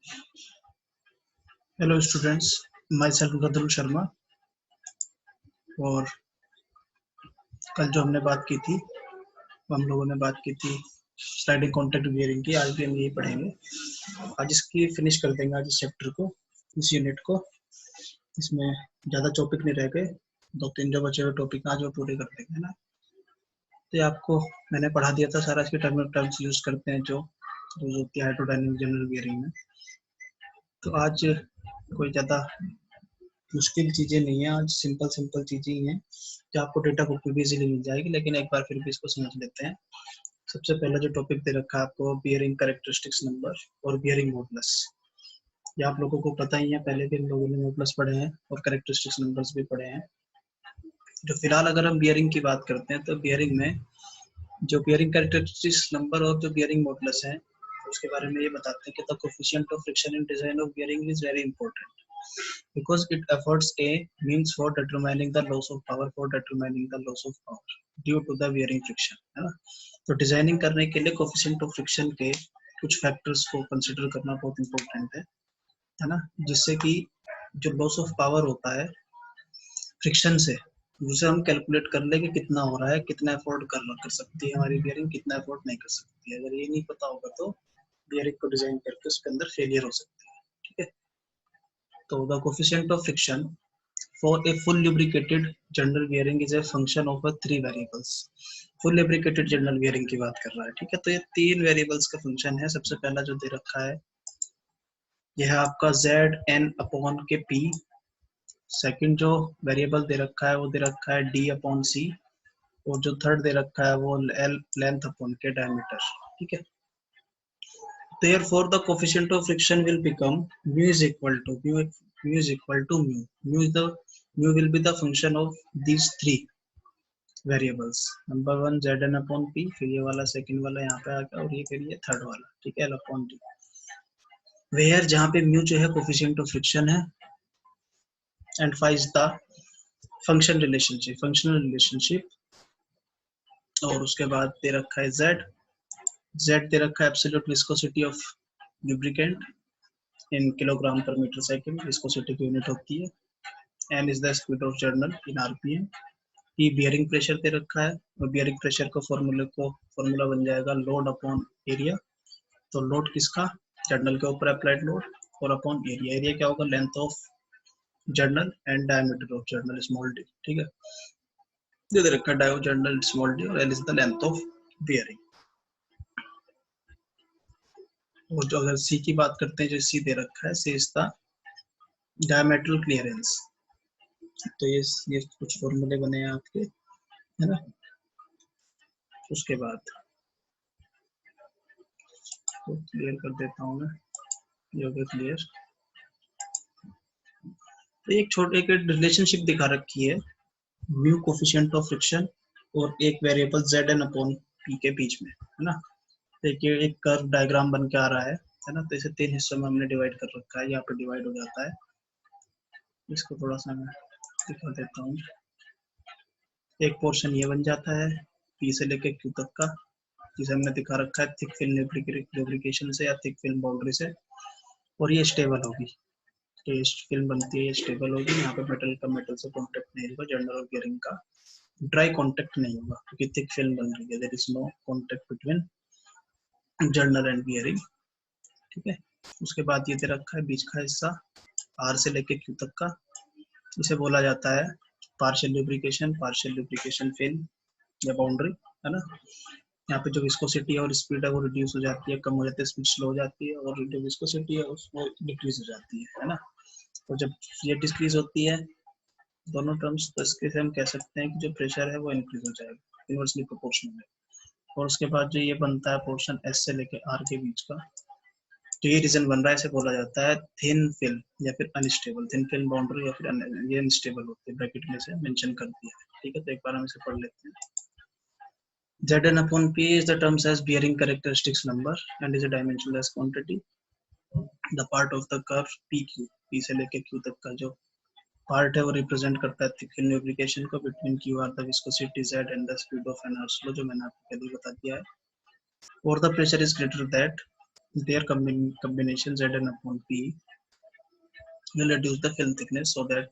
Hello students, myself गदरुल शर्मा। और कल जो हमने बात की थी, हम लोगों ने बात की थी स्लाइडिंग कॉन्टैक्ट बियरिंग की। आज भी हम यही पढ़ेंगे। आज इसकी फिनिश कर देंगे, आज इस चैप्टर को, इस यूनिट को। इसमें ज़्यादा टॉपिक नहीं रह गए, 2-3 जो बचे हुए टॉपिक आज वो पूरे कर देंगे ना। तो ये आपको मैंने पढ़ा दिया था सारा। इसके टर्म्स यूज करते हैं जो होती है हाइड्रोडायनेमिक जनरल बियरिंग में। तो आज कोई ज़्यादा मुश्किल चीज़ें नहीं है, आज सिंपल चीज़ें ही हैं जो आपको डेटा बुक में भी इजीली मिल जाएगी। लेकिन एक बार फिर भी इसको समझ लेते हैं। सबसे पहला जो टॉपिक दे रखा है आपको, बियरिंग कैरेक्टरिस्टिक्स नंबर और बियरिंग मॉडुलस। ये आप लोगों को पता ही है, पहले भी हम लोगों ने मॉडुलस पढ़े हैं और कैरेक्टरिस्टिक्स नंबर्स भी पढ़े हैं। जो फिलहाल अगर हम बियरिंग की बात करते हैं तो बियरिंग में जो बियरिंग कैरेक्टरिस्टिक्स नंबर और जो बियरिंग मॉडुलस है उसके बारे में ये बताते हैं कि the coefficient of friction in design of bearing is very important because it affords a means for determining the loss of power due to the wearing friction, है ना। तो डिजाइनिंग करने के लिए कोफिशिएंट ऑफ फ्रिक्शन के कुछ factors को consider करना बहुत इंपॉर्टेंट है ना। जिससे कि जो लॉस ऑफ पावर होता है फ्रिक्शन से, उसे हम कैलकुलेट कर ले कि कितना हो रहा है, कितना अफोर्ड कर सकती है हमारी बियरिंग, कितना अफोर्ड नहीं कर सकती है। अगर ये नहीं पता होगा तो बियरिंग को डिजाइन करके उसके अंदर फेलियर हो सकती है। ठीक है, तो the coefficient of friction for a full lubricated general bearing is a function of a 3 variables। full lubricated general bearing की बात कर रहा है। ठीक है, तो ये 3 वेरिएबल्स का फंक्शन है। सबसे पहला जो दे रखा है यह है आपका ZN अपॉन के P। सेकंड जो वेरिएबल दे रखा है वो दे रखा है D अपॉन C। और जो थर्ड दे रखा है वो L लेंथ अपॉन के डायमीटर। ठीक है, therefore the coefficient of friction will become mu is equal to mu is equal to mu will be the function of these 3 variables। Number 1 Zn upon P, फिर ये वाला second वाला यहाँ पे आ गया और ये फिर ये थर्ड वाला। ठीक है, L upon D। वेयर जहाँ पे mu जो है कोफिशिएंट ऑफ फ्रिक्शन है and phi is the functional relationship. और उसके बाद दे रखा है Z दे रखा है absolute viscosity of lubricant in kilogram पर मीटर सेकंड, विस्कोसिटी की यूनिट होती है। n is the speed of journal in rpm। P bearing pressure दे रखा है और बियरिंग प्रेशर को फॉर्मूला बन जाएगा लोड अपॉन एरिया। तो लोड किसका, जर्नल के ऊपर अप्लाइड लोड, और अपॉन एरिया। एरिया क्या होगा, length of journal and diameter of journal small D. ठीक है, दे रखा है डायो जर्नल स्मॉल डी और L is the length of bearing. और जो अगर सी की बात करते हैं, जो सी दे रखा है, सी इज द डायमीट्रल क्लियरेंस। तो ये कुछ फॉर्मूले बने हैं आपके, है ना। उसके बाद तो क्लियर कर देता हूँ मैं, ये हो गया क्लियर। तो एक छोटे एक रिलेशनशिप दिखा रखी है म्यू कोफिशिएंट ऑफ फ्रिक्शन और एक वेरिएबल Zn अपॉन P के बीच में, है ना। देखिए एक कर्व डायग्राम बन के आ रहा है ना। तो इसे 3 हिस्सों में हमने डिवाइड कर रखा है, यहाँ पे डिवाइड हो जाता है। इसको थोड़ा सा मैं दिखा देता हूँ। एक पोर्शन ये बन जाता है P से लेके Q तक का, जिसे हमने दिखा रखा है थिक फिल्म लुब्रिकेशन से या थिक फिल्म बाउंड्री से। और ये स्टेबल होगी, ये फिल्म बनती है, ये स्टेबल होगी। यहाँ पे मेटल का मेटल से कॉन्टेक्ट नहीं होगा, जर्नल और बियरिंग का ड्राई कॉन्टेक्ट नहीं होगा क्योंकि थिक फिल्म बन रही है। There is no contact between journal and bearing. ठीक है, उसके बाद ये दे रखा है बीच का हिस्सा R से लेके Q तक का, इसे बोला जाता है पार्शियल लुब्रिकेशन फिल्म या बाउंड्री, है ना। यहाँ पे जो विस्कोसिटी और स्पीड है वो रिड्यूस हो जाती है, कम हो जाती है, स्पीड स्लो हो जाती है, और जो विस्कोसिटी है उसमें डिक्रीज हो जाती है ना। तो जब ये डिक्रीज होती है दोनों टर्म्स, तो इसके से हम कह सकते हैं कि जो प्रेशर है वो इंक्रीज हो जाएगा इनवर्सली प्रोपोर्शनल में। और उसके बाद जो ये बनता है पोर्शन S से लेके R के बीच का, तो ये रीजन बन रहा है, इसे बोला जाता है थिन फिल्म या फिर अनस्टेबल। थिन फिल्म बाउंड्री या फिर ये अनस्टेबल होती है, ब्रैकेट में से मेंशन कर दिया है। ठीक है, तो एक बार हम इसे पढ़ लेते हैं। Zn upon P is the term as bearing characteristics number and is a dimensionless quantity। The part of the curve PQ, P से लेके Q तक का जो पार्ट है वो रिप्रेजेंट करता है थिक फिल्म लुब्रिकेशन को। Between Q R the viscosity Z and the speed of an air flow, जो मैंने आपको पहले बता दिया है। और the pressure is greater that their combination Zn upon P will reduce the film thickness so that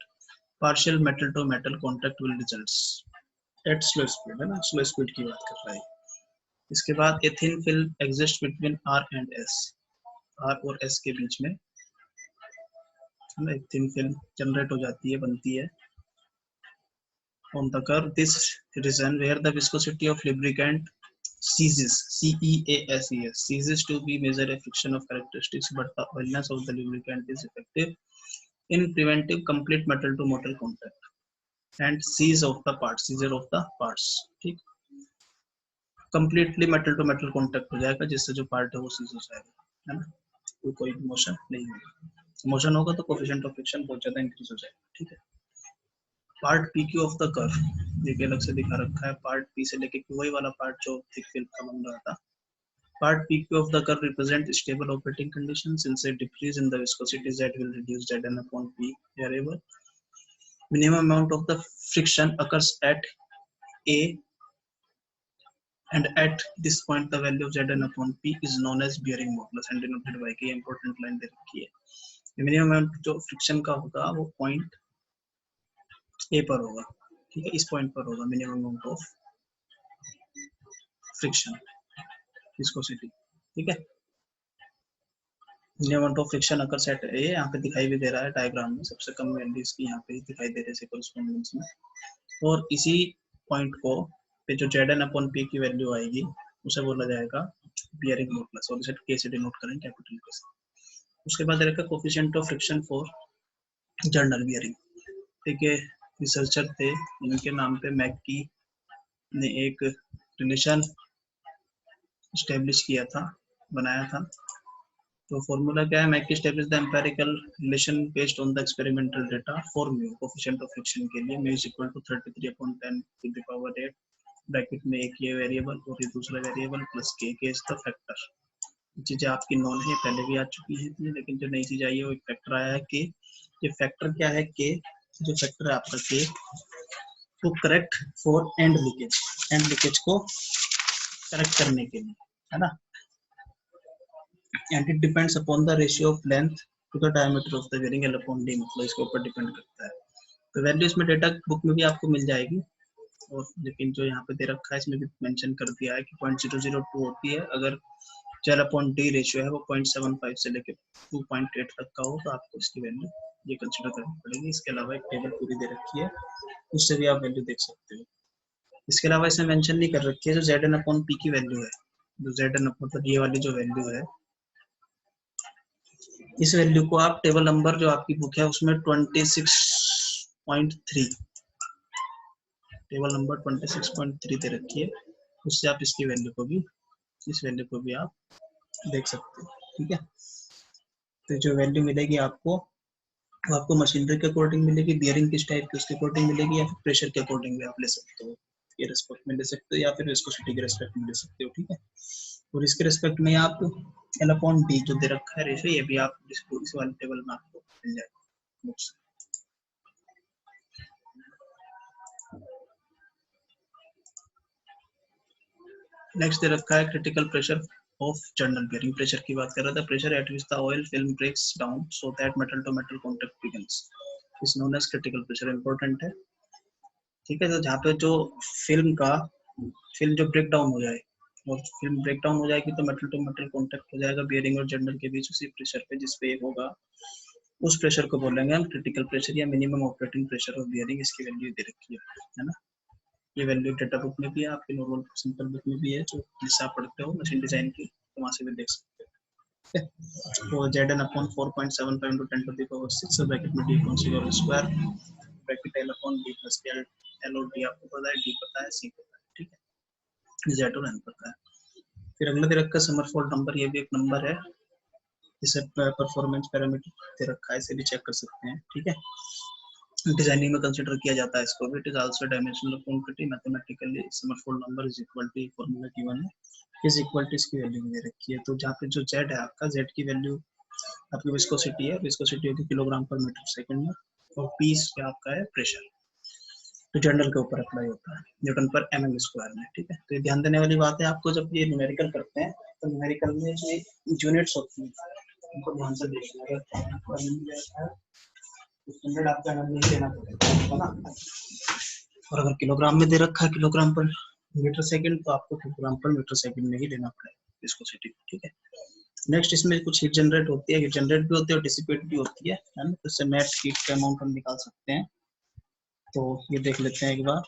partial metal to metal contact will results at slow speed, है ना, स्लो स्पीड की बात कर रहा है। इसके बाद a thin film exists between R and S, R और S के बीच में एक थिन फिल्म जनरेट हो जाती है, बनती है on the curve this region where the viscosity of lubricant ceases, ceases to be measure a friction of characteristics, but the oiliness of the lubricant is effective in preventing complete metal to metal contact and seizure of the parts, ठीक, completely metal to metal contact हो जाएगा जिससे जो part है वो seize हो जाएगा, है ना, कोई मोशन नहीं होगा, मोशन होगा तो कोफिशिएंट ऑफ फ्रिक्शन बहुत ज्यादा इंक्रीज हो जाएगा, ठीक है। Part P Q of the curve देखिए अलग से दिखा रखा है, पार्ट पी से लेके क्यू, वही वाला पार्ट जो थिक फिल्म का बन रहा था। Part P Q of the curve represent stable operating condition, since A decrease in the viscosity z will reduce Zn upon P variable. Minimum amount of the friction occurs at A, and at this point the value of Zn upon P is known as bearing modulus and denoted by K। important line दे रखी है। Minimum amount जो friction का होगा वो point A पर होगा, ठीक है, इस पॉइंट पर होगा minimum amount of friction, viscosity, ठीक है। Minimum amount of friction occurs at A, यहाँ पे दिखाई भी दे रहा है डायग्राम में, सबसे कम वैल्यू इसकी यहाँ पे दिखाई दे रही है कोरेस्पोंडेंस में, और इसी पॉइंट को पे जो Zn अपॉन P की वैल्यू आएगी उसे बोला जाएगा बियरिंग मॉडुलस, और इसे K से डिनोट करेंगे, कैपिटल K से। उसके बाद रहेगा coefficient of friction for journal bearing, ठीक है। रिसर्चर थे, इनके नाम पे मैकी ने एक रिलेशन स्टेब्लिश किया था, बनाया था। तो फॉर्मूला क्या है, McKee establish the empirical relation based on the experimental data for mu, coefficient of friction के लिए mu is equal to 33/10 to the power 8, bracket में एक ये वेरिएबल और ये दूसरा variable plus K is the factor. चीजें आपकी नॉन है, पहले भी आ चुकी है, लेकिन जो नई चीज आई है वो एक फैक्टर आया है के। ये फैक्टर क्या है, के जो फैक्टर है आपका के, to correct for end leakage, end leakage को करेक्ट करने के लिए, है ना। And it depends upon the ratio of length to the diameter of the bearing L upon D, मतलब इसके ऊपर डिपेंड करता है। तो वैल्यू इसमें डेटा बुक में भी आपको मिल जाएगी, और लेकिन जो यहाँ पे दे रखा है इसमें भी मेंशन कर दिया है कि 0.002 होती है अगर जेल अपॉन डी रेशियो है वो 0.75 से लेके 2.8 तक का हो, तो आपको इसकी वैल्यू ये कंसीडर करनी पड़ेगी। इसके अलावा एक टेबल पूरी दे रखी है, उससे भी आप वैल्यू देख सकते हो। इसके अलावा इसमें मेंशन नहीं कर रखी है जो Zn अपॉन P की वैल्यू है, जो Zn मतलब ये वाली जो वैल्यू है, इस वैल्यू को आप टेबल नंबर जो आपकी बुक है उसमें 26.3, टेबल नंबर 26.3 दे रखी है, उससे आप इसकी वैल्यू को भी, इस वैल्यू को भी आप देख सकते हो, ठीक है। तो जो वैल्यू मिलेगी आपको, वो आपको मशीनरी के अकॉर्डिंग मिलेगी, बियरिंग किस टाइप की उसके अकॉर्डिंग मिलेगी, या फिर प्रेशर के अकॉर्डिंग भी आप ले सकते हो, ये रिस्पेक्ट में ले सकते हो, या फिर विस्कोसिटी के रिस्पेक्ट में ले सकते हो, ठीक है। और इसके रिस्पेक्ट में आप एल अपॉन डी जो दे रखा है रेशियो, ये भी आप इस वाले टेबल में आपको मिल जाएगा बुक्स। नेक्स्ट दे रखा है critical pressure of journal bearing, pressure की बात कर रहा था, pressure at which the oil film breaks down so that metal to metal contact begins is known as critical pressure, important है, ठीक है। तो जहाँ पे जो फिल्म जो ब्रेक डाउन हो जाए, और फिल्म ब्रेक डाउन हो जाएगी तो मेटल टू मेटल कांटेक्ट हो जाएगा बियरिंग और जर्नल के बीच उसी प्रेशर पे जिस पे होगा, उस प्रेशर को बोलेंगे हम क्रिटिकल प्रेशर या minimum operating pressure of bearing. इसकी वैल्यू दे रखी है ना, ये वैल्यू डेटा बुक में भी है, आपके नॉर्मल सिंपल बुक में भी है, जो जिससे आप पढ़ते हो मशीन डिजाइन की, तो वहां से भी देख सकते हो। तो Zn upon 4.75 into 10 to the power 6 bracket में d upon c whole square, bracket l upon d plus l, l और d आपको पता है, d पता है, c पता है, ठीक है, z और n पता है। फिर अगला दे रखा है समरफोल्ड नंबर, ये भी एक नंबर है, इसे परफॉर्मेंस पैरामीटर दे रखा है, इसे भी चेक कर सकते हैं, ठीक है। डिजाइनिंग में कंसीडर किया जाता है इसको भी। It is also dimensional quantity, mathematically Sommerfeld number is equal to, formula given है, इज इक्वल टू इसकी वैल्यू दे रखी है। तो जहाँ पे जो z है आपका, z की वैल्यू आपकी विस्कोसिटी है, विस्कोसिटी होगी किलोग्राम पर मीटर सेकंड में, और p आपका है प्रेशर, तो जर्नल के ऊपर अप्लाई होता है न्यूटन पर mm स्क्वायर में, ठीक है। तो ये ध्यान देने वाली बात है आपको, जब ये न्यूमेरिकल करते हैं तो न्यूमेरिकल में जो यूनिट्स होती हैं उनको ध्यान से देखना है। तो 100 आपका नाम नहीं देना पड़ेगा, है ना। और अगर किलोग्राम में दे रखा है किलोग्राम पर मीटर सेकंड, तो आपको किलोग्राम पर मीटर सेकंड में ही देना पड़ेगा इसको सेटिंग, ठीक है। नेक्स्ट इसमें कुछ हीट जनरेट होती है, हीट जनरेट भी होती है और डिसिपेट भी होती है ना। तो इससे नेट हीट का अमाउंट हम निकाल सकते हैं। तो ये देख लेते हैं एक बार।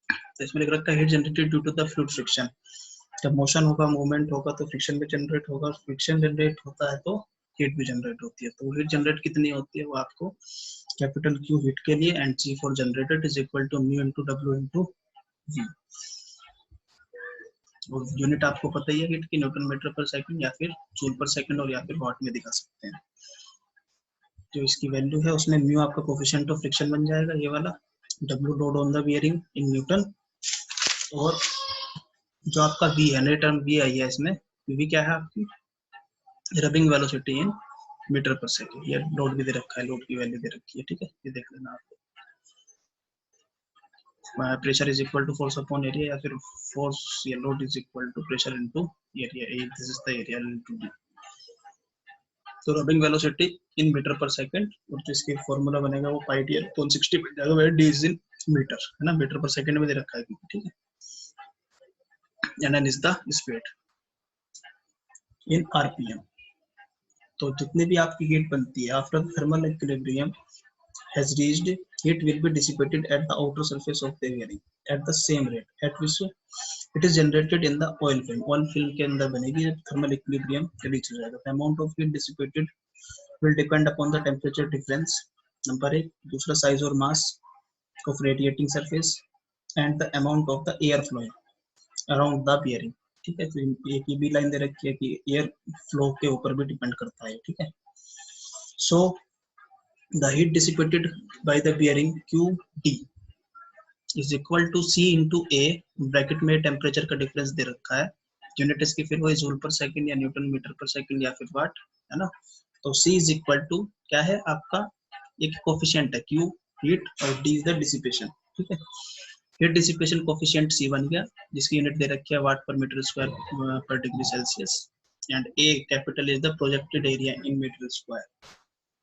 तो इसमें लिख रखा है heat generated due to the fluid friction. जब मोशन होगा, मूवमेंट होगा, तो फ्रिक्शन भी जनरेट होगा, फ्रिक्शन जनरेट होता है तो हीट भी जनरेट होती है। तो हीट जनरेट कितनी होती है वो आपको कैपिटल क्यू हीट के लिए and G for generated is equal to mu into W into V. और यूनिट आपको पता ही है हीट की, न्यूटन मीटर पर सेकंड या फिर जूल पर सेकंड और या फिर वाट में दिखा सकते हैं। जो इसकी वैल्यू है उसमें म्यू आपका कोफिशिएंट ऑफ फ्रिक्शन बन जाएगा ये वाला, W load on the bearing in newton, और जो आपका वी है, नई टर्म वी आई है इसमें, वी क्या है आपकी रबिंग वेलोसिटी इन मीटर पर सेकंड। ये लोड भी दे रखा है, लोड की वैल्यू दे रखी है, ठीक है, ये देख लेना आप। Pressure is equal to force upon area, या फिर फोर्स या load is equal to pressure into area, this is the area into D. तो रबिंग वेलोसिटी इन मीटर पर सेकंड, और जो इसकी फॉर्मूला बनेगा वो पाई डी अपॉन 60 बन जाएगा, where D is in meter, है ना, मीटर पर सेकंड में दे रखा है, ठीक है। And N is the speed in RPM. तो जितनी भी आपकी हीट बनती है after thermal equilibrium has reached, heat will be dissipated at the outer surface of the bearing at the same rate at which it is generated in the oil film. oil film के अंदर बनेगी जब thermal equilibrium reach हो जाएगा। The amount of heat dissipated will depend upon the temperature difference, number एक। दूसरा size और mass of radiating surface and the amount of the air flowing around the bearing, ठीक है। तो एक ये भी लाइन दे रखी है कि एयर फ्लो के ऊपर भी डिपेंड करता है, ठीक है। सो the heat dissipated by the bearing QD is equal to C into A, bracket में टेम्परेचर का डिफरेंस दे रखा है, यूनिट इसकी फिर वही जूल पर सेकंड या न्यूटन मीटर पर सेकंड या फिर वाट, है ना। तो C इज इक्वल टू क्या है आपका, एक कोफिशिएंट है Q हीट और D इज द डिसिपेशन, ठीक है। हीट डिसिपेशन कोफिशिएंट C बन गया, जिसकी यूनिट दे रखी है वाट पर मीटर स्क्वायर पर degree Celsius, and A capital is the projected area in metre square.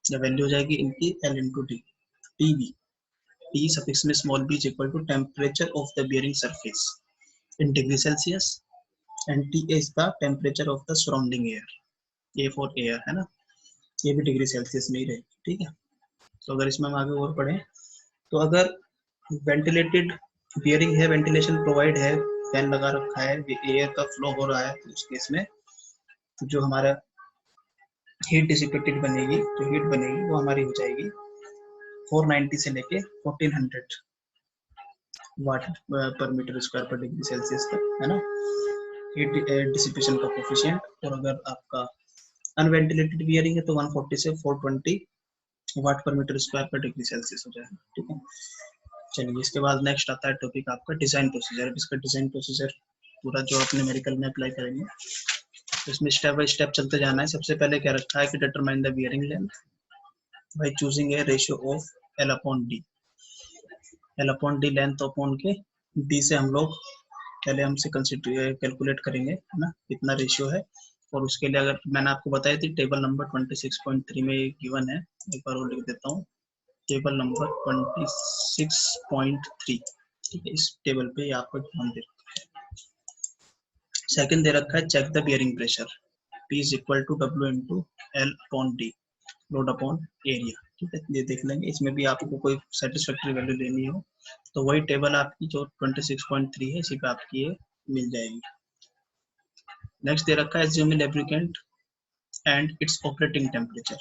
जब वैल्यू हो जाएगी इनकी L into D, TB, T suffix में small b is equal to temperature of the bearing surface in degree Celsius, and T is the temperature of the surrounding air, A for air, है ना, ये भी degree Celsius में ही रहेगी, ठीक है। तो अगर इसमें हम आगे और पढ़ें, तो अगर वेंटिलेटेड बियरिंग है, वेंटिलेशन प्रोवाइड है, फैन लगा रखा है, एयर का फ्लो हो रहा है, तो उस केस में जो हमारा हीट डिसिपेटेड बनेगी, जो हीट बनेगी वो हमारी हो जाएगी 490 से लेके 1400 वाट पर मीटर स्क्वायर पर डिग्री सेल्सियस तक, है ना, हीट डिसिपेशन का कोफिशिएंट। और अगर आपका अनवेंटिलेटेड बियरिंग है तो 140 से 420 वाट पर मीटर स्क्वायर पर डिग्री सेल्सियस हो जाएगा, ठीक है। चलिए इसके बाद नेक्स्ट आता है टॉपिक आपका डिजाइन प्रोसीजर। इसका डिजाइन प्रोसीजर पूरा जो अपने मेडिकल में अप्लाई करेंगे, इसमें स्टेप बाय स्टेप चलते जाना है। सबसे पहले क्या रखा है कि determine the bearing length by choosing a ratio of L upon D। L upon D length upon के D से हम लोग पहले हमसे कंसिडर कैलकुलेट करेंगे, है ना, कितना रेशियो है। और उसके लिए अगर मैंने आपको बताई थी टेबल नंबर 26.3 में गिवन है, एक बार और लिख देता हूँ, टेबल नंबर 26.3, ठीक है। इस टेबल पे आपको ध्यान दे रखा है। सेकंड दे रखा है check the bearing pressure, P is equal to W into L upon D load upon area, ठीक है। ये देख लेंगे, इसमें भी आपको कोई सेटिस्फैक्टरी वैल्यू लेनी हो तो वही टेबल आपकी जो 26.3 है इसी पे आपकी ये मिल जाएगी। नेक्स्ट दे रखा है assume lubricant and it's operating temperature.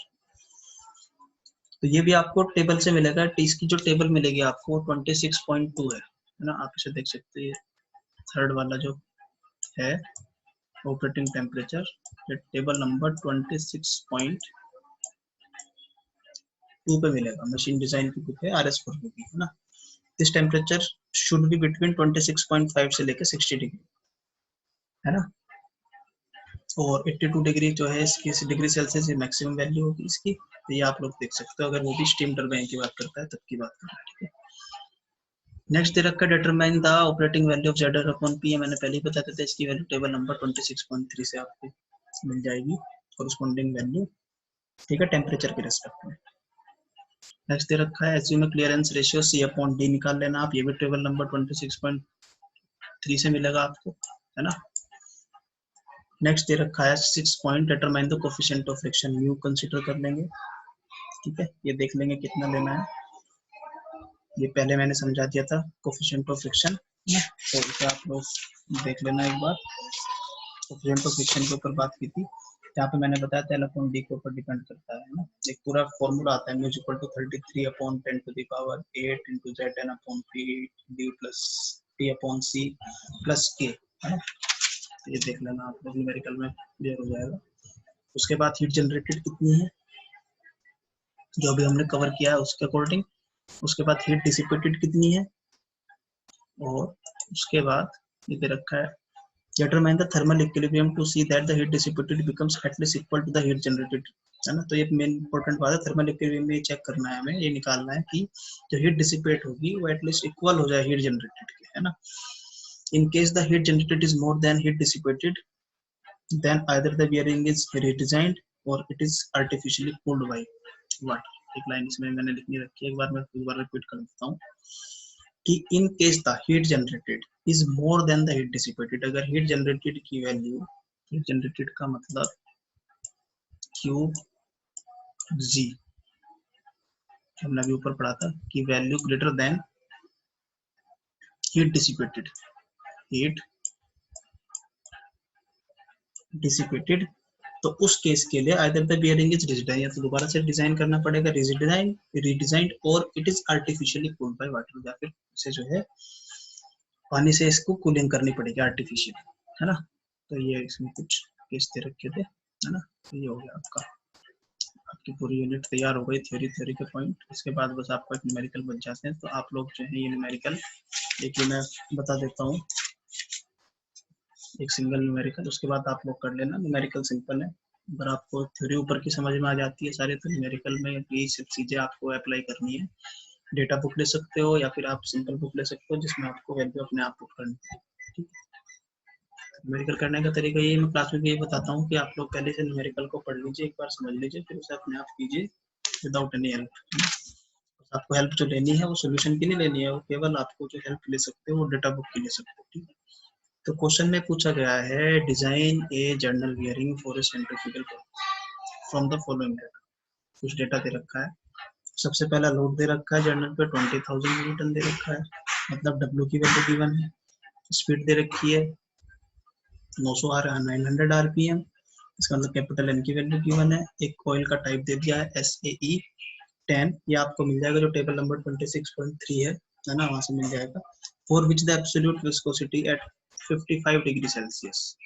तो ये भी आपको टेबल से मिलेगा, इसकी जो टेबल मिलेगी आपको 26.2 है ना, आप इसे देख सकते हैं, थर्ड वाला जो है ऑपरेटिंग टेम्परेचर, टेबल नंबर 26.2 पे मिलेगा, मशीन डिजाइन की बुक है RS4 की, है ना। This temperature should be between 26.5 से लेकर 60 डिग्री, है ना। और 82 डिग्री जो है इसकी डिग्री सेल्सियस मैक्सिमम वैल्यू होगी इसकी। तो ये आप लोग देख सकते हो, अगर वो भी स्टीम टरबाइन की बात करता है तब की बात कर रहा है, ठीक है। नेक्स्ट दे रखा है determine the operating value of Z upon P, मैंने पहले ही बताया था इसकी वैल्यू टेबल नंबर 26.3 से आपको मिल जाएगी कोरिस्पोंडिंग वैल्यू, ठीक है, टेम्परेचर के रेस्पेक्ट में। नेक्स्ट दे रखा है assume clearance ratio C upon D, निकाल लेना आप, ये भी टेबल नंबर 26.3 से मिलेगा आपको, है ना। नेक्स्ट दे रखा है 6 point determine the coefficient of friction, mu consider कर लेंगे, ठीक है, ये देख लेंगे कितना लेना है, ये पहले मैंने समझा दिया था कोफिशिएंट ऑफ फ्रिक्शन, तो इसे आप लोग देख लेना एक बार, कोफिशिएंट ऑफ फ्रिक्शन के ऊपर बात की थी, यहाँ पे मैंने बताया था एल अपॉन डी के ऊपर डिपेंड करता है ना, एक पूरा फॉर्मूला आता है mu equal to 33 upon 10 to the power 8 into z upon p d plus t upon c plus k, है ना, तो ये देख लेना आप लोग, न्यूमेरिकल में क्लियर हो जाएगा। उसके बाद हीट जनरेटेड कितनी है जो अभी हमने कवर किया है उसके अकॉर्डिंग, उसके बाद हीट डिसिपेटेड कितनी है, और उसके बाद ये दे रखा है determine the thermal equilibrium to see that the heat dissipated becomes at least equal to the heat generated, है ना। तो ये मेन इंपॉर्टेंट बात है, थर्मल इक्विलिब्रियम में चेक करना है हमें, ये निकालना है कि जो हीट डिसिपेट होगी वो एटलीस्ट इक्वल हो जाए हीट जनरेटेड के, है ना। In case the heat generated is more than heat dissipated then either the bearing is redesigned or it is artificially cooled by water। एक लाइन इसमें मैंने लिखनी रखी है, एक बार मैं दोबारा रिपीट कर देता हूँ कि इन case the heat generated is more then the heat dissipated, अगर हीट जनरेटेड की वैल्यू, हीट जनरेटेड का मतलब क्यू जी, हमने अभी ऊपर पढ़ा था कि value greater than heat dissipated, heat dissipated, तो उस केस के लिए आइदर द बियरिंग इज रिजिडाइन, या तो दोबारा से डिजाइन करना पड़ेगा, रिजिडाइन रीडिजाइंड, और it is artificially cooled by water, या फिर इसे जो है पानी से इसको कूलिंग करनी पड़ेगी आर्टिफिशियल, है ना। तो ये इसमें कुछ केस दे रखे थे, है ना, तो ये हो गया आपका, आपकी पूरी यूनिट तैयार हो गई थ्योरी के पॉइंट। इसके बाद बस आपको एक न्यूमेरिकल बन जाते हैं, तो आप लोग जो है ये न्यूमेरिकल, देखिए मैं बता देता हूँ एक सिंगल न्यूमेरिकल, उसके बाद आप लोग कर लेना, न्यूमेरिकल सिंपल है, अगर आपको थ्योरी ऊपर की समझ में आ जाती है सारे, तो न्यूमेरिकल में ये सब चीजें आपको अप्लाई करनी है। डेटा बुक ले सकते हो या फिर आप सिंपल बुक ले सकते हो जिसमें आपको वैल्यू अपने आप पुट करनी है, ठीक है। न्यूमेरिकल करने का तरीका ये मैं क्लास में भी ये बताता हूँ कि आप लोग पहले से न्यूमेरिकल को पढ़ लीजिए, एक बार समझ लीजिए, फिर उसे अपने आप कीजिए विदाउट एनी हेल्प। आपको हेल्प जो लेनी है वो सोल्यूशन की नहीं लेनी है, वो केवल आपको जो हेल्प ले सकते हो वो डेटा बुक की ले सकते हो, ठीक है। तो क्वेश्चन में पूछा गया है design A journal bearing for a centrifugal from the following data, कुछ डेटा दे रखा है। सबसे पहला लोड दे रखा है जर्नल पे 20,000 न्यूटन दे रखा है, मतलब डब्ल्यू की वैल्यू गिवन है, स्पीड दे रखी है 900 900 आरपीएम, इसका मतलब कैपिटल एन की वैल्यू गिवन है, एक कॉइल का टाइप दे दिया है SAE 10, ये आपको मिल जाएगा जो टेबल नंबर 26.3 है ना, वहां से मिल जाएगा। For which the absolute viscosity at 55 degree Celsius,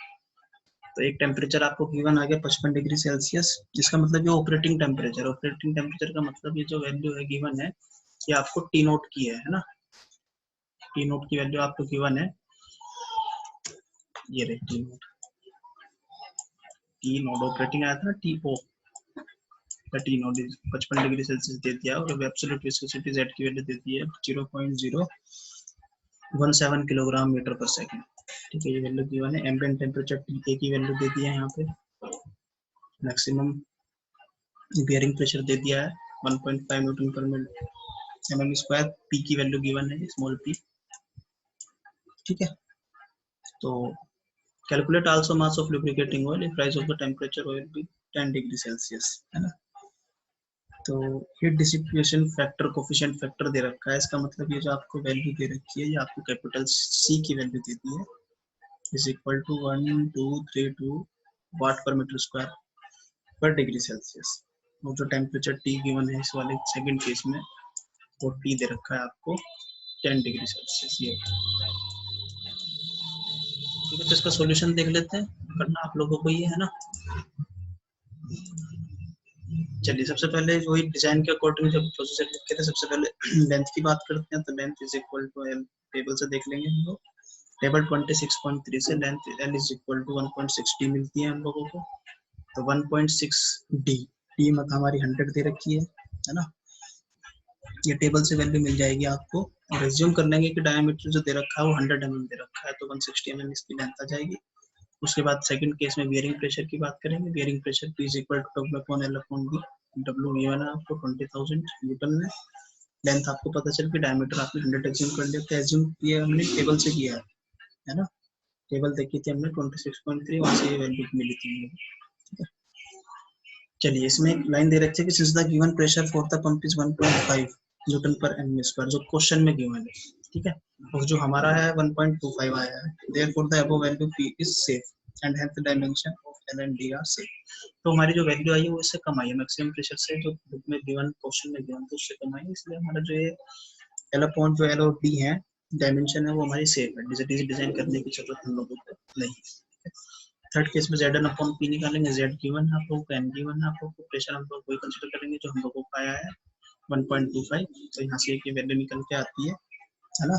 तो एक टेम्परेचर आपको गिवन आ गया 55 डिग्री सेल्सियस, जिसका मतलब ये ऑपरेटिंग टेम्परेचर, ऑपरेटिंग टेम्परेचर का मतलब ये जो वैल्यू है गिवन है ये आपको टी नोट की है ना, टी नोट की वैल्यू आपको गिवन है, ये रही टी नोट ऑपरेटिंग आया था ना, TO T nought 55 degree Celsius दे दिया, और एब्सोल्यूट विस्कोसिटी जेड की वैल्यू दे दी है 0.017 किलोग्राम मीटर पर सेकंड, ठीक है, ये वैल्यू गिवन है। एम्बिएंट टेम्परेचर TA की वैल्यू दे दी है यहाँ पे, मैक्सिमम बियरिंग प्रेशर दे दिया है 1.5 न्यूटन पर mm स्क्वायर, P की वैल्यू गिवन है स्मॉल p, ठीक है। तो calculate also mass of lubricating oil if rise of the temperature oil be 10 degree Celsius, है ना। तो heat dissipation factor coefficient factor दे रखा है, इसका मतलब ये जो आपको वैल्यू दे रखी है ये आपको कैपिटल C की वैल्यू दे दी है, इज इक्वल टू 1232 वाट पर मीटर स्क्वायर पर डिग्री सेल्सियस, और जो टेम्परेचर T गिवन है इस वाले सेकंड केस में वो T दे रखा है आपको 10 डिग्री सेल्सियस, ये ठीक है। तो इसका सॉल्यूशन देख लेते हैं, करना आप लोगों को ये है ना। चलिए सबसे पहले वही डिजाइन के अकॉर्डिंग जब प्रोसेसर लिखे थे, सबसे पहले लेंथ की बात करते हैं, तो length is equal to L, table से देख लेंगे हम लोग, टेबल 26.3 से length L is equal to 1.6d मिलती है हम लोगों को, तो 1.6d, टी मतलब हमारी 100 दे रखी है ना, ये टेबल से वैल्यू मिल जाएगी आपको और एज्यूम कर लेंगे कि डायमीटर जो दे रखा है वो 100 mm दे रखा है, तो 160 mm इसकी लेंथ आ जाएगी। उसके बाद सेकंड केस में बियरिंग प्रेशर की बात करेंगे। Bearing pressure P is equal to W/L/B। W given है आपको 20,000 न्यूटन में। लेंथ आपको पता चल के डायमीटर आपने 100 एज्यूम कर लिया। एज्यूम किया हमने टेबल से किया है ना, टेबल देखी थी हमने 26.3, वहां से ये वैल्यू मिली थी। ठीक है, चलिए इसमें एक लाइन दे रखी है कि since the given pressure for the pump is 1.5 newton पर एम स्क्वायर, जो क्वेश्चन में गिवन है। ठीक है, और जो हमारा है 1.25 आया है। Therefore the above value P is safe and hence the dimension of L and D are safe. तो हमारी जो वैल्यू आई है वो इससे कम आई है, मैक्सिमम प्रेशर से जो बुक में गिवन, क्वेश्चन में गिवन, तो उससे कम आई है। इसलिए हमारा जो ये L और D है, डायमेंशन है, वो हमारी सेफ है। डिजाइन करने की जरूरत हम लोगों को नहीं है। थर्ड केस में Zn/P निकालेंगे। Z गिवन है आप लोगों को, N गिवन है आप लोगों को, प्रेशर हम लोग वही कंसीडर करेंगे जो हम लोगों को आया है 1.25। तो यहाँ से एक वैल्यू निकल के आती है ना।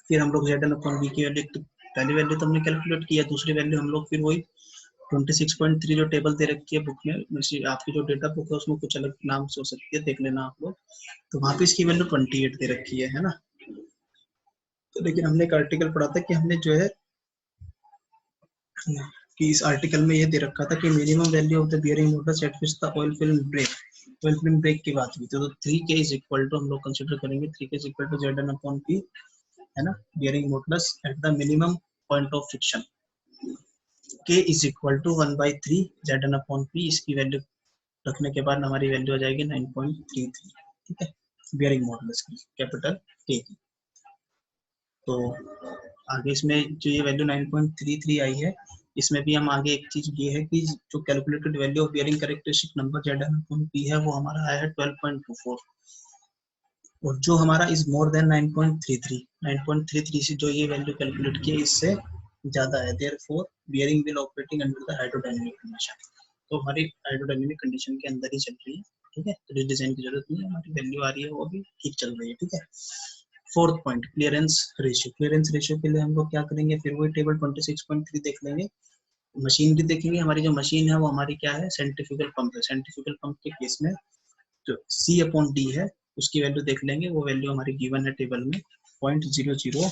फिर हम लोग Zn/B की वैल्यू, तो पहली वैल्यू तो हमने कैलकुलेट किया, दूसरी वैल्यू हम लोग फिर वही 26.3 जो टेबल दे रखी है बुक में, आपकी जो डेटा बुक है उसमें कुछ अलग नाम से हो सकती है, देख लेना आप लोग। तो वहाँ पे इसकी वैल्यू 28 दे रखी है ना। तो लेकिन हमने एक आर्टिकल पढ़ा था कि हमने जो है कि इस आर्टिकल में ये दे रखा था कि minimum value of the bearing modulus at which the oil film break, oil film break की बात हुई। तो 3K इज इक्वल टू हम लोग कंसीडर करेंगे 3K is equal to Zn/P, है ना, bearing modulus at the minimum point of friction. K is equal to 1/3 Zn/P। इसकी वैल्यू रखने के बाद हमारी वैल्यू आ जाएगी 9.33। ठीक है, बियरिंग मॉडुलस की, कैपिटल K की। तो आगे इसमें जो ये वैल्यू 9.33 आई है, इसमें भी हम आगे एक चीज ये है कि जो calculated value of bearing characteristic number Zn/P है वो हमारा आया है 12.24, और जो हमारा इज मोर देन 9.33 से जो ये वैल्यू कैलकुलेट की है इससे ज्यादा है। Therefore bearing will operating under the hydrodynamic condition. तो हमारी हाइड्रोडायनामिक कंडीशन के अंदर ही चल रही है। ठीक है, तो डिजाइन की जरूरत नहीं है, हमारी वैल्यू आ रही है वो भी ठीक चल रही है। ठीक है, fourth point clearance ratio. Clearance ratio के लिए हम लोग क्या करेंगे, फिर वही टेबल 26.3 देख लेंगे। मशीन भी देखेंगे, हमारी जो मशीन है वो हमारी क्या है, सेंट्रीफ्यूगल पंप है। सेंट्रीफ्यूगल पंप के केस में जो C/D है उसकी वैल्यू देख लेंगे, वो वैल्यू हमारी गिवन है टेबल में 0.0013,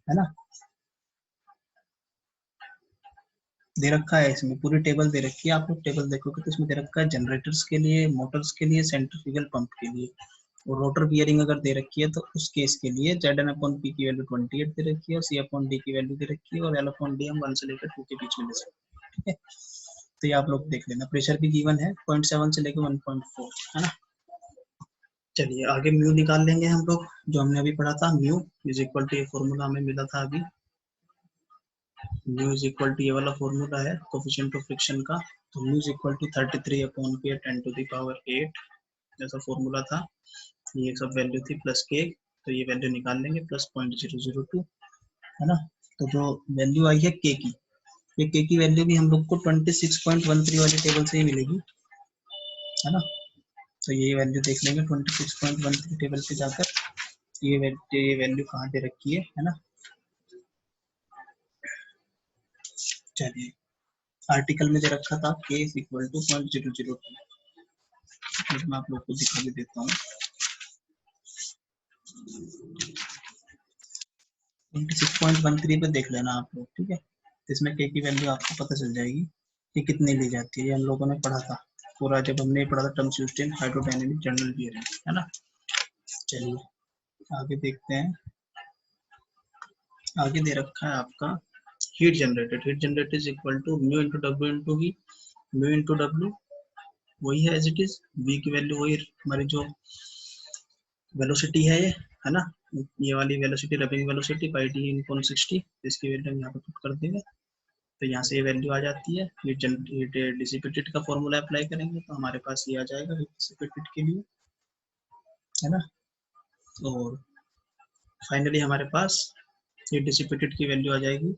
है ना, दे रखा है। इसमें पूरी टेबल दे रखी है, आप लोग टेबल देखोगे तो इसमें दे रखा है जनरेटर्स के लिए, मोटर्स के लिए, सेंट्रीफ्यूगल पंप के लिए। और रोटर बियरिंग अगर दे रखी है तो उस केस के लिए Zn/P की वैल्यू 28 दे रखी है, और C/D की वैल्यू दे रखी है, और L/D हम 1 से लेकर 2 के बीच में ले सकते हैं। ठीक है, तो ये आप लोग देख लेना। प्रेशर भी गिवन है 0.7 से लेकर 1.4, है ना। चलिए आगे म्यू निकाल लेंगे हम लोग, जो हमने अभी पढ़ा था। म्यू इज इक्वल टू, ये फॉर्मूला हमें मिला था अभी, म्यू इज इक्वल टू, ये वाला फॉर्मूला है कोफिशिएंट ऑफ फ्रिक्शन का। तो mu is equal to 33/P 10⁸ जैसा फॉर्मूला था। ये सब वैल्यू थी प्लस के, तो ये वैल्यू निकाल लेंगे प्लस 0.002, है ना। तो जो वैल्यू आई है के की, ये के की वैल्यू भी हम लोग को 26.13 वाली टेबल से ही मिलेगी, है ना। तो ये वैल्यू देख लेंगे 26.13 टेबल पे जाकर, ये वैल्यू कहाँ दे रखी है ना। चलिए आर्टिकल में दे रखा था K इज इक्वल टू 0.002, मैं आप लोग को दिखा भी देता हूँ। 26.13 पे देख लेना आप लोग, ठीक है। इसमें K की वैल्यू आपको पता चल जाएगी कि कितनी ली जाती है। ये हम लोगों ने पढ़ा था पूरा, जब हमने पढ़ा था terms used in hydrodynamic general bearing, है ना। चलिए आगे देखते हैं। आगे दे रखा है आपका heat generated. Heat generated is equal to mu into W into V. Mu into W वही है एज इट इज, वी की वैल्यू वही हमारी जो वेलोसिटी है ये, है ना, ये वाली velocity, rubbing velocity by D in 60, इसकी वैल्यू यहाँ पे पुट कर देंगे। तो यहाँ से ये वैल्यू आ जाती है। हीट डिसिपेटेड का फॉर्मूला अप्लाई करेंगे तो हमारे पास ये आ जाएगा हीट डिसिपेटेड के लिए, है ना। और फाइनली हमारे पास हीट डिसिपेटेड की वैल्यू आ जाएगी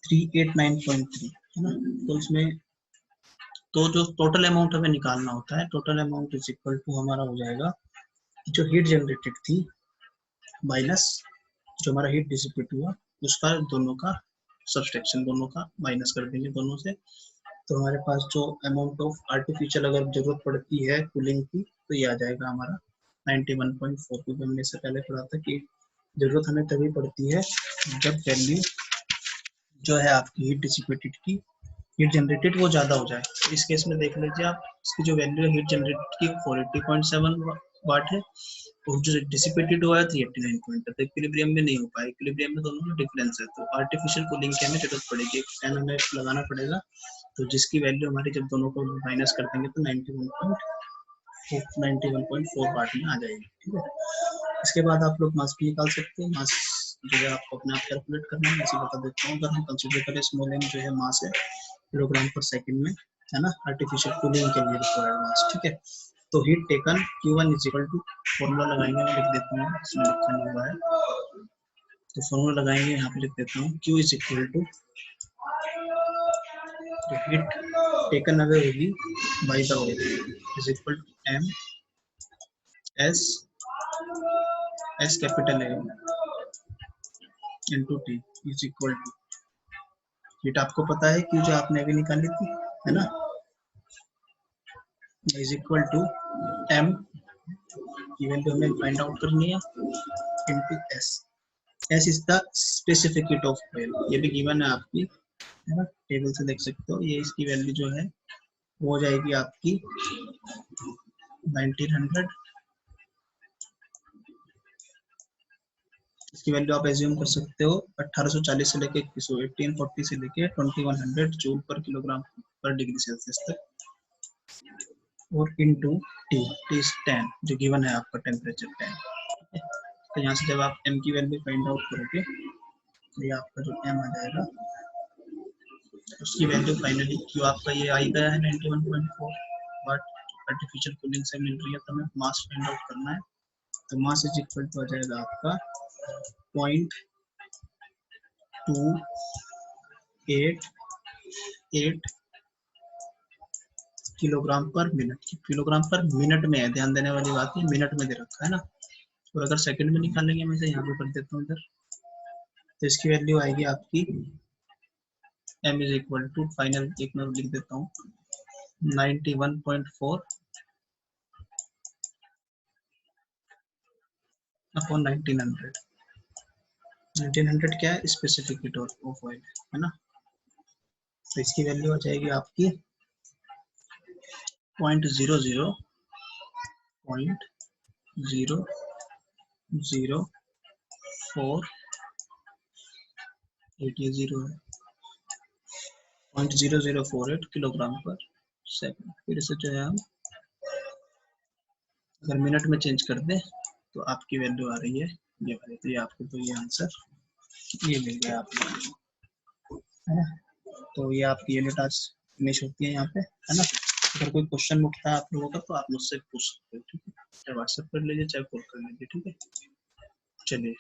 389.3, है ना। तो इसमें तो जो टोटल अमाउंट हमें निकालना होता है, total amount is equal to हमारा हो जाएगा जो हीट जनरेटेड थी माइनस जो हमारा हीट डिसिपेट हुआ उसका, दोनों का सब्सट्रैक्शन, दोनों का माइनस कर देंगे दोनों से। तो हमारे पास जो अमाउंट ऑफ आर्टिफिशियल अगर जरूरत पड़ती है कूलिंग की, तो ये आ जाएगा हमारा 91.4, क्योंकि हमने इससे पहले पढ़ा था कि जरूरत हमें तभी पड़ती है जब वैल्यू जो है आपकी हीट डिसिपेटेड की, हीट जनरेटेड, वो ज़्यादा हो जाए। तो इस केस में देख लीजिए आप, इसकी जो वैल्यू है हीट जनरेटेड की 480.7 वाट है, और जो डिसिपेटेड हुआ है 389 पॉइंट है। तो इक्विलिब्रियम में नहीं हो पाए, इक्विलिब्रियम में दोनों में डिफरेंस है, तो आर्टिफिशियल कूलिंग की हमें जरूरत पड़ेगी, एक फैन हमें लगाना पड़ेगा, तो जिसकी वैल्यू हमारी जब दोनों को माइनस कर देंगे तो 91.4 वाट में आ जाएगी। ठीक है, इसके बाद आप लोग मास भी निकाल सकते हैं। मास जो है आपको अपने आप कैलकुलेट करना है, मैं इसे बता देता हूँ। अगर हम कंसीडर करें स्मॉल एम जो है मास है किलोग्राम पर सेकंड में, है ना, आर्टिफिशियल कूलिंग के लिए रिक्वायर्ड मास। ठीक है, तो heat taken Q1 is equal to, formula लगाएंगे, मैं लिख देता हूँ, इसमें लिखा नहीं हुआ है, तो फॉर्मूला लगाएंगे, यहाँ पे लिख देता हूँ, Q इज इक्वल टू, तो हीट टेकन अगर होगी by the weight is equal to M S capital A into T is equal to, heat आपको पता है कि जो आपने अभी निकाली थी, है ना, इज इक्वल टू M की वैल्यू हमें फाइंड आउट करनी है into S। S is the specific heat of oil, ये भी गिवन है आपकी, है ना, टेबल से देख सकते हो। ये इसकी वैल्यू जो है वो हो जाएगी आपकी 1900, इसकी वैल्यू आप एज्यूम कर सकते हो 1840 से लेके 1840 से लेके 2100 जूल पर किलोग्राम पर डिग्री सेल्सियस तक, और इनटू टी, टी इज 10 जो गिवन है आपका टेम्परेचर 10। तो यहाँ से जब आप m की वैल्यू फाइंड आउट करोगे तो ये आपका जो m आ जाएगा, उसकी वैल्यू फाइनली Q आपका ये आई गया है 91.4 वाट, आर्टिफिशियल कूलिंग से मिल रही है, तो हमें मास फाइंड आउट करना है। तो मास इज इक्वल टू आ जाएगा आपका 0.288 किलोग्राम पर मिनट। किलोग्राम पर मिनट में है, ध्यान देने वाली बात है, मिनट में दे रखा है ना, और अगर सेकंड में निकालेंगे, मैं इसे यहाँ पे कर देता हूँ इधर, तो इसकी वैल्यू आएगी आपकी m is equal to, final एक मैं लिख देता हूँ, 91.4 अपॉन 1900। 1900 क्या है, स्पेसिफिक हीट ऑफ ऑयल, है ना, तो इसकी वैल्यू आ जाएगी आपकी 0.004, ये 0 है, 0.0048 किलोग्राम पर सेकंड। फिर इसे जो है हम अगर मिनट में चेंज कर दें तो आपकी वैल्यू आ रही है ये वाली, तो ये आपको तो ये आंसर ये मिल गया आपको, है ना। तो ये आपकी यूनिट आज फिनिश होती है यहाँ पे, है ना। अगर कोई क्वेश्चन उठता है आप लोगों का तो आप मुझसे पूछ सकते हो, ठीक है, चाहे व्हाट्सएप कर लीजिए चाहे कॉल कर लीजिए, ठीक है। चलिए।